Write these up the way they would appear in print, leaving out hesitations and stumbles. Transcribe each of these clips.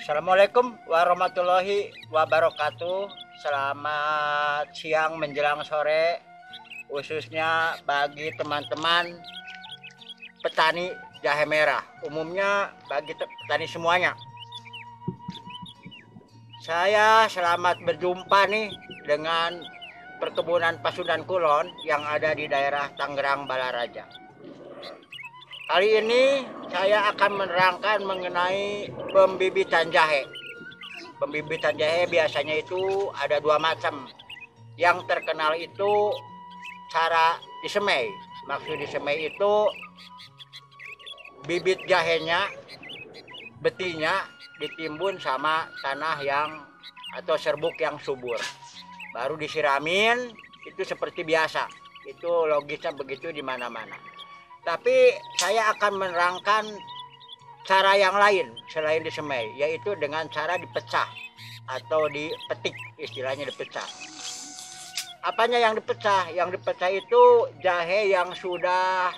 Assalamualaikum warahmatullahi wabarakatuh. Selamat siang menjelang sore, khususnya bagi teman-teman petani jahe merah, umumnya bagi petani semuanya. Saya selamat berjumpa nih dengan perkebunan Pasundan Kulon yang ada di daerah Tangerang Balaraja. Kali ini saya akan menerangkan mengenai pembibitan jahe. Pembibitan jahe biasanya itu ada dua macam. Yang terkenal itu cara disemai. Maksud disemai itu bibit jahenya, betinya ditimbun sama tanah yang atau serbuk yang subur. Baru disiramin, itu seperti biasa. Itu logisnya begitu di mana-mana. Tapi saya akan menerangkan cara yang lain selain disemai, yaitu dengan cara dipecah atau dipetik, istilahnya dipecah. Apanya yang dipecah? Yang dipecah itu jahe yang sudah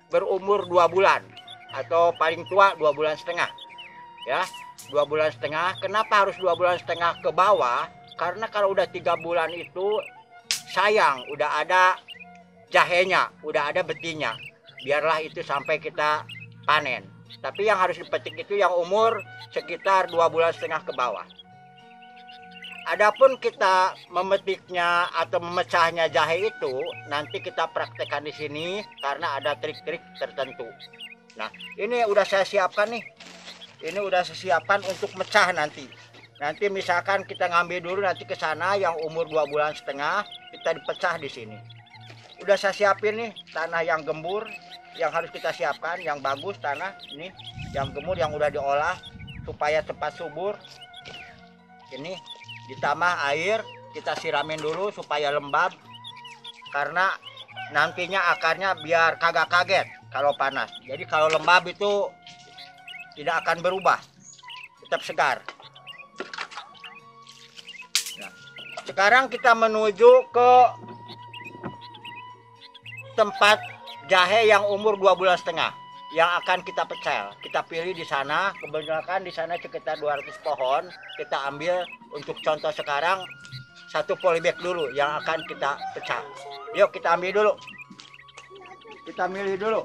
berumur 2 bulan atau paling tua 2 bulan setengah. Ya, 2 bulan setengah. Kenapa harus 2 bulan setengah ke bawah? Karena kalau udah 3 bulan itu sayang, udah ada jahenya, udah ada betinya. Biarlah itu sampai kita panen. Tapi yang harus dipetik itu yang umur sekitar 2 bulan setengah ke bawah. Adapun kita memetiknya atau memecahnya jahe itu nanti kita praktekkan di sini karena ada trik-trik tertentu. Nah, ini udah saya siapkan nih. Ini udah saya siapkan untuk mecah nanti. Nanti misalkan kita ngambil dulu nanti ke sana yang umur 2 bulan setengah, kita dipecah di sini. Udah saya siapin nih tanah yang gembur yang harus kita siapkan, yang bagus tanah ini, yang gemur yang udah diolah supaya cepat subur. Ini ditambah air, kita siramin dulu supaya lembab karena nantinya akarnya biar kagak kaget kalau panas. Jadi kalau lembab itu tidak akan berubah, tetap segar. Nah, sekarang kita menuju ke tempat jahe yang umur 2 bulan setengah yang akan kita pecah. Kita pilih di sana, kebanyakan di sana sekitar 200 pohon. Kita ambil untuk contoh sekarang 1 polybag dulu yang akan kita pecah. Yuk kita ambil dulu. Kita milih dulu.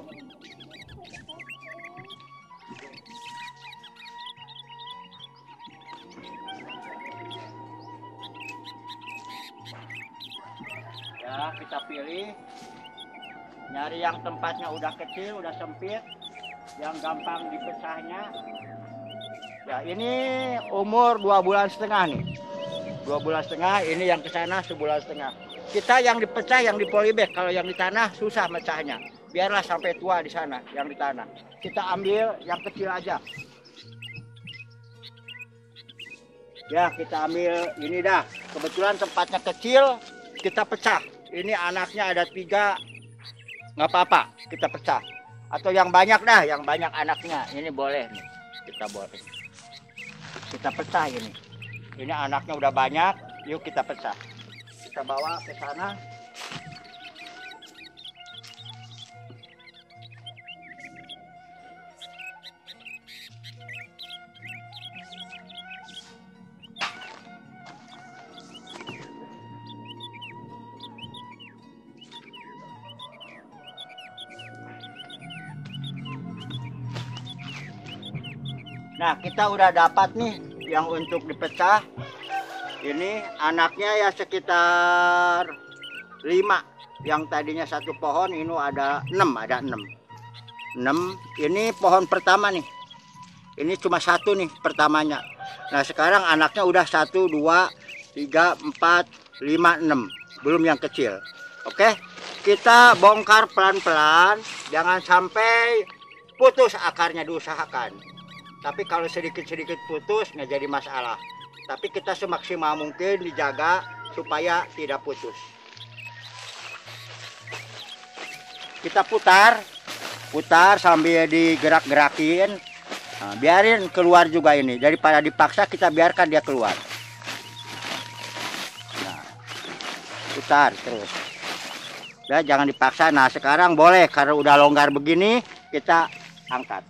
Ya, kita pilih. Nyari yang tempatnya udah kecil, udah sempit, yang gampang dipecahnya. Ya, ini umur 2 bulan setengah nih. 2 bulan setengah, ini yang ke sana 1 bulan setengah. Kita yang dipecah, yang di polybag, kalau yang di tanah susah mecahnya. Biarlah sampai tua di sana, yang di tanah. Kita ambil yang kecil aja. Ya, kita ambil ini dah. Kebetulan tempatnya kecil, kita pecah. Ini anaknya ada 3. Nggak apa-apa, kita pecah. Atau yang banyak dah, yang banyak anaknya. Ini boleh nih, kita boleh. Kita pecah ini. Ini anaknya udah banyak, yuk kita pecah. Kita bawa ke sana. Nah, kita udah dapat nih yang untuk dipecah. Ini anaknya ya sekitar 5. Yang tadinya 1 pohon ini ada 6, ada 6. Ini pohon pertama nih. Ini cuma 1 nih pertamanya. Nah, sekarang anaknya udah 1, 2, 3, 4, 5, 6. Belum yang kecil. Oke, kita bongkar pelan-pelan. Jangan sampai putus akarnya, diusahakan. Tapi kalau sedikit-sedikit putus nggak jadi masalah. Tapi kita semaksimal mungkin dijaga supaya tidak putus. Kita putar sambil digerak-gerakin. Nah, biarin keluar juga ini. Daripada dipaksa, kita biarkan dia keluar. Nah, putar terus. Ya, jangan dipaksa. Nah, sekarang boleh karena udah longgar begini, kita angkat.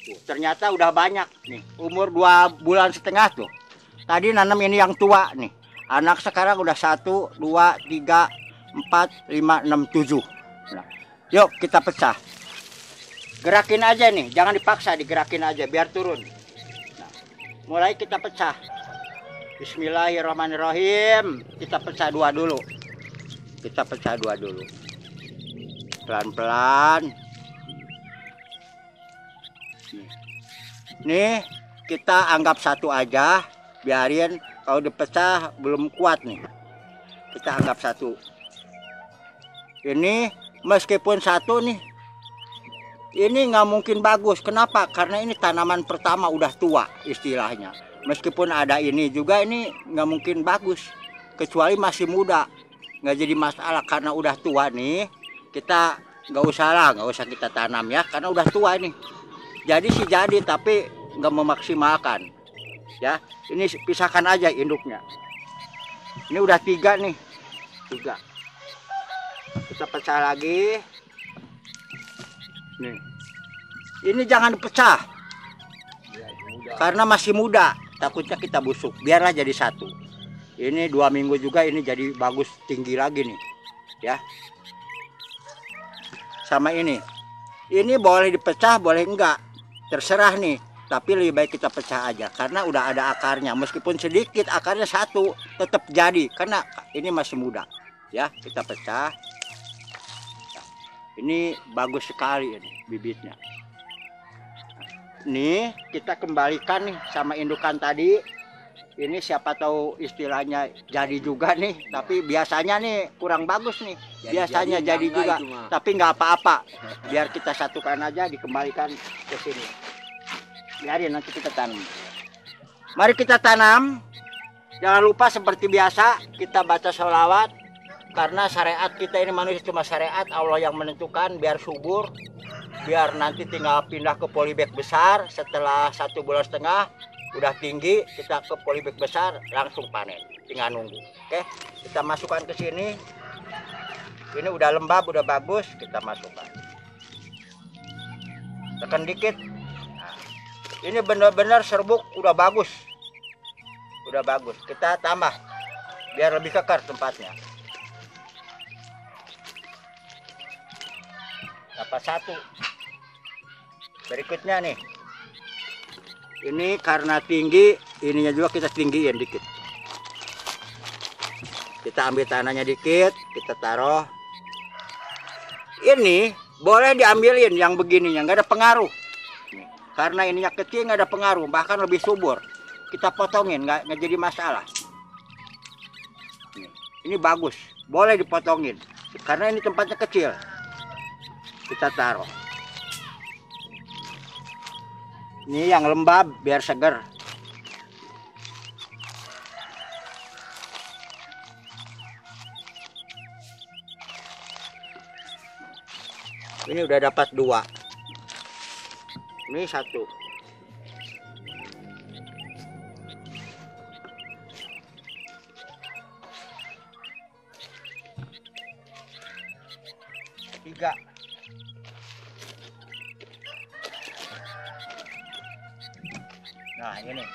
Tuh, ternyata udah banyak nih. Umur 2,5 bulan tuh. Tadi nanam ini yang tua nih. Anak sekarang udah 1, 2, 3, 4, 5, 6, 7. Nah, yuk kita pecah. Gerakin aja nih, jangan dipaksa, digerakin aja biar turun. Nah, mulai kita pecah. Bismillahirrahmanirrahim. Kita pecah 2 dulu. Kita pecah 2 dulu. Pelan-pelan. Nih, kita anggap 1 aja. Biarin kalau dipecah belum kuat nih. Kita anggap 1. Ini meskipun 1 nih, ini nggak mungkin bagus. Kenapa? Karena ini tanaman pertama udah tua istilahnya. Meskipun ada ini juga, ini nggak mungkin bagus. Kecuali masih muda, nggak jadi masalah. Karena udah tua nih, kita nggak usah kita tanam ya, karena udah tua nih. Jadi sih jadi, tapi nggak memaksimalkan. Ya, ini pisahkan aja induknya. Ini udah 3 nih, 3. Kita pecah lagi. Nih, ini jangan dipecah karena masih muda, takutnya kita busuk. Biarlah jadi 1. Ini 2 minggu juga, ini jadi bagus tinggi lagi nih ya. Sama ini boleh dipecah boleh enggak, terserah nih. Tapi lebih baik kita pecah aja karena udah ada akarnya. Meskipun sedikit, akarnya 1 tetap jadi karena ini masih muda ya. Kita pecah. Ini bagus sekali ini bibitnya. Nih kita kembalikan nih sama indukan tadi. Ini siapa tahu istilahnya jadi juga nih. Tapi biasanya nih kurang bagus nih. Biasanya jadi juga. Tapi nggak apa-apa. Biar kita satukan aja, dikembalikan ke sini. Biarin nanti kita tanam. Mari kita tanam. Jangan lupa seperti biasa kita baca sholawat. Karena syariat kita ini manusia cuma syariat Allah yang menentukan biar subur. Biar nanti tinggal pindah ke polybag besar. Setelah 1,5 bulan udah tinggi, kita ke polybag besar langsung panen. Tinggal nunggu. Oke, kita masukkan ke sini. Ini udah lembab, udah bagus, kita masukkan. Tekan dikit. Nah, ini benar-benar serbuk udah bagus. Udah bagus. Kita tambah biar lebih kekar tempatnya. Dapat 1. Berikutnya nih, ini karena tinggi, ininya juga kita tinggiin dikit. Kita ambil tanahnya dikit, kita taruh. Ini boleh diambilin yang begininya, nggak ada pengaruh. Karena ininya kecil nggak ada pengaruh, bahkan lebih subur. Kita potongin, nggak jadi masalah. Ini bagus, boleh dipotongin. Karena ini tempatnya kecil. Kita taruh. Ini yang lembab biar seger. Ini udah dapat 2. Ini 1. Tiga. Nah ini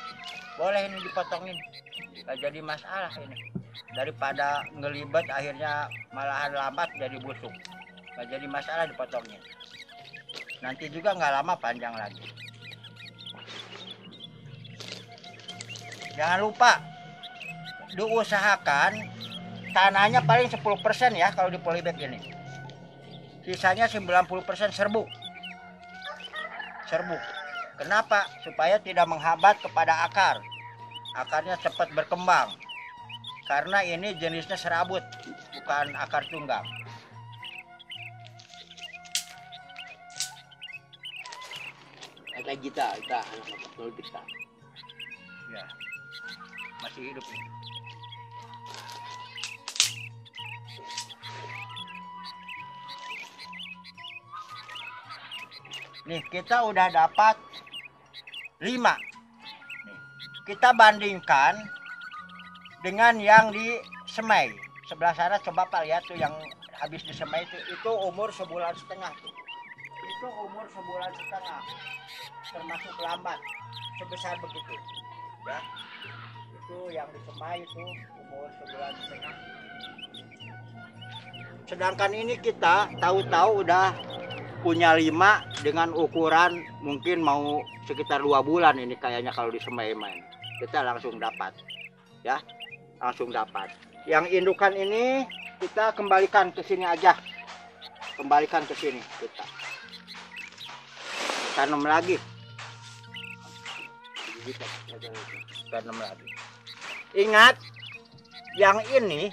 boleh ini dipotongin, nggak jadi masalah ini. Daripada ngelibet akhirnya malahan lambat jadi busuk, nggak jadi masalah dipotongin. Nanti juga nggak lama panjang lagi. Jangan lupa diusahakan tanahnya paling 10% ya kalau di polybag ini. Sisanya 90% serbuk. Kenapa? Supaya tidak menghambat kepada akar. Akarnya cepat berkembang. Karena ini jenisnya serabut, bukan akar tunggal. Kata kita anak betul kita. Ya, masih hidup. Nih kita udah dapat 5. Nih, kita bandingkan dengan yang di semai sebelah sana. Coba Pak lihat tuh yang habis di semai itu umur 1,5 bulan tuh. Itu umur 1,5 bulan, termasuk lambat sebesar begitu. Ya, itu yang di semai itu umur 1,5 bulan. Sedangkan ini kita tahu-tahu udah punya 5 dengan ukuran mungkin mau sekitar 2 bulan ini kayaknya kalau di semai main. Kita langsung dapat. Ya, langsung dapat. Yang indukan ini kita kembalikan ke sini aja. Kembalikan ke sini kita. Tanam lagi. Tanam lagi. Ingat, yang ini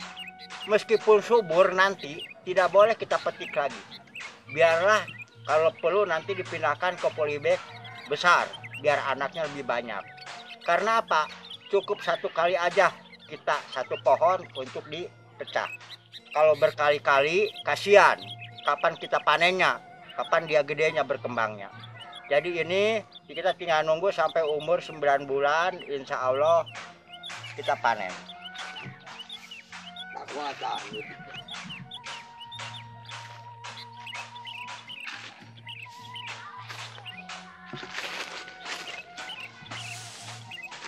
meskipun subur nanti tidak boleh kita petik lagi. Biarlah kalau perlu nanti dipindahkan ke polybag besar biar anaknya lebih banyak. Karena apa? Cukup 1 kali aja kita 1 pohon untuk dipecah. Kalau berkali-kali kasihan. Kapan kita panennya? Kapan dia gedenya berkembangnya? Jadi ini kita tinggal nunggu sampai umur 9 bulan, insya Allah kita panen. Tak kuasa.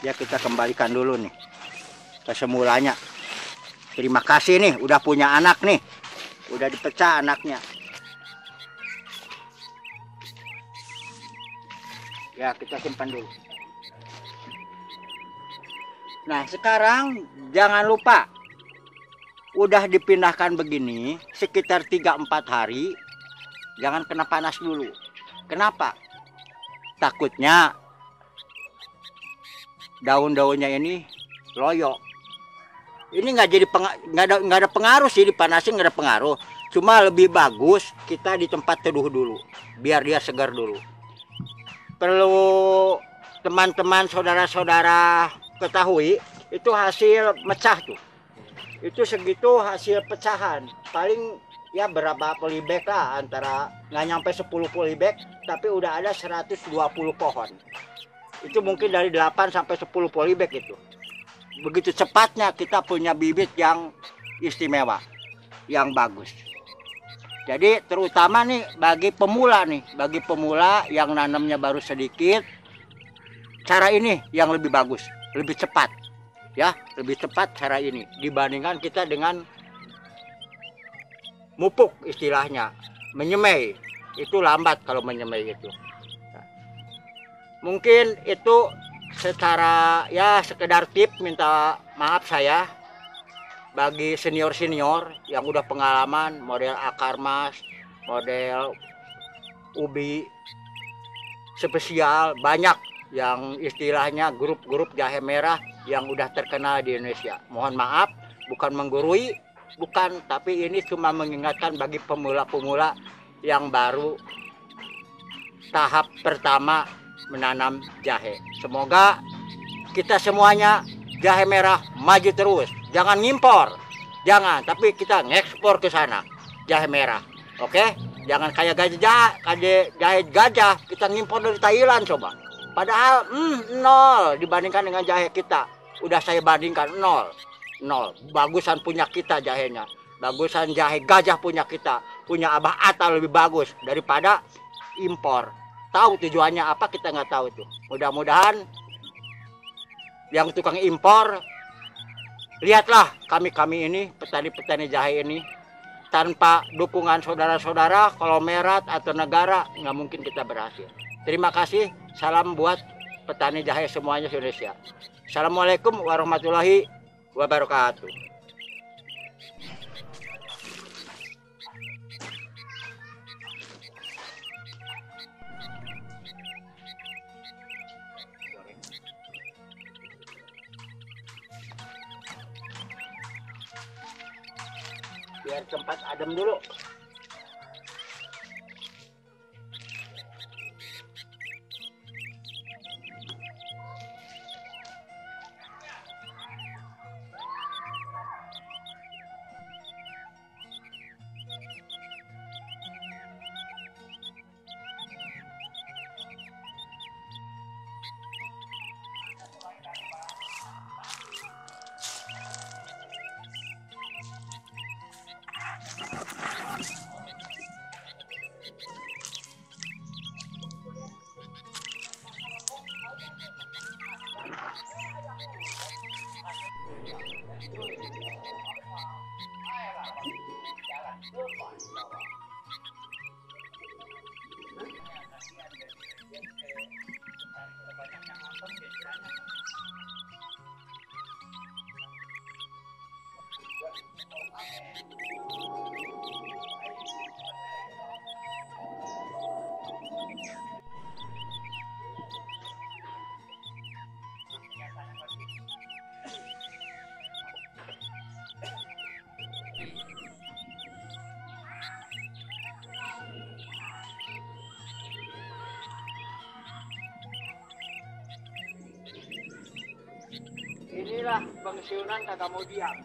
Ya kita kembalikan dulu nih ke semulanya. Terima kasih nih udah punya anak nih. Udah dipecah anaknya. Ya kita simpan dulu. Nah sekarang jangan lupa. Udah dipindahkan begini sekitar 3-4 hari. Jangan kena panas dulu. Kenapa? Takutnya daun-daunnya ini loyo. Ini nggak jadi nggak ada pengaruh sih, dipanasin nggak ada pengaruh. Cuma lebih bagus kita di tempat teduh dulu, biar dia segar dulu. Perlu teman-teman saudara-saudara ketahui itu hasil mecah tuh. Itu segitu hasil pecahan. Paling ya berapa polybag lah, antara nggak nyampe 10 polybag, tapi udah ada 120 pohon. Itu mungkin dari 8 sampai 10 polybag itu. Begitu cepatnya kita punya bibit yang istimewa, yang bagus. Jadi terutama nih bagi pemula yang nanamnya baru sedikit, cara ini yang lebih bagus, lebih cepat. Ya, lebih cepat cara ini dibandingkan kita dengan mupuk istilahnya, menyemai. Itu lambat kalau menyemai itu. Mungkin itu secara ya sekedar tip, minta maaf saya bagi senior-senior yang udah pengalaman model akar mas, model ubi spesial, banyak yang istilahnya grup-grup jahe merah yang udah terkenal di Indonesia. Mohon maaf, bukan menggurui, bukan, tapi ini cuma mengingatkan bagi pemula-pemula yang baru tahap pertama menanam jahe. Semoga kita semuanya jahe merah maju terus. Jangan ngimpor, jangan, tapi kita ngekspor ke sana jahe merah. Oke? Jangan kayak jahe gajah kita ngimpor dari Thailand coba. Padahal nol dibandingkan dengan jahe kita. Udah saya bandingkan nol. Bagusan punya kita jahenya. Bagusan jahe gajah punya kita. Punya Abah Atta lebih bagus daripada impor. Tahu tujuannya apa, kita nggak tahu tuh. Mudah-mudahan yang tukang impor, lihatlah kami ini, petani-petani jahe ini, tanpa dukungan saudara-saudara, konglomerat atau negara, nggak mungkin kita berhasil. Terima kasih, salam buat petani jahe semuanya Indonesia. Assalamualaikum warahmatullahi wabarakatuh. Biar tempat adem dulu. Inilah pensiunan kagak mau diam.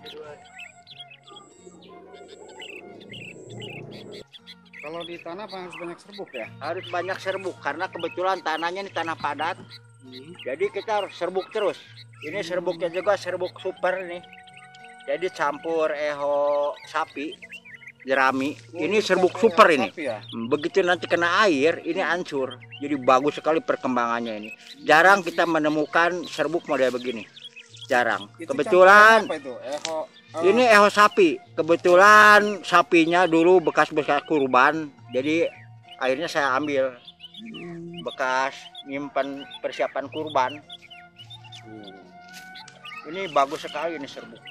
Kalau di tanah apa harus banyak serbuk ya? Harus banyak serbuk karena kebetulan tanahnya ini tanah padat. Jadi kita harus serbuk terus. Ini serbuknya juga serbuk super nih. Jadi campur eho sapi, jerami. Ini serbuk super ini. Ya? Begitu nanti kena air, ini hancur. Jadi bagus sekali perkembangannya ini. Jarang kita menemukan serbuk model begini. Jarang. Itu Kebetulan apa itu? ini eho sapi. Kebetulan sapinya dulu bekas-bekas kurban. Jadi akhirnya saya ambil bekas nyimpan persiapan kurban. Ini bagus sekali ini serbuk.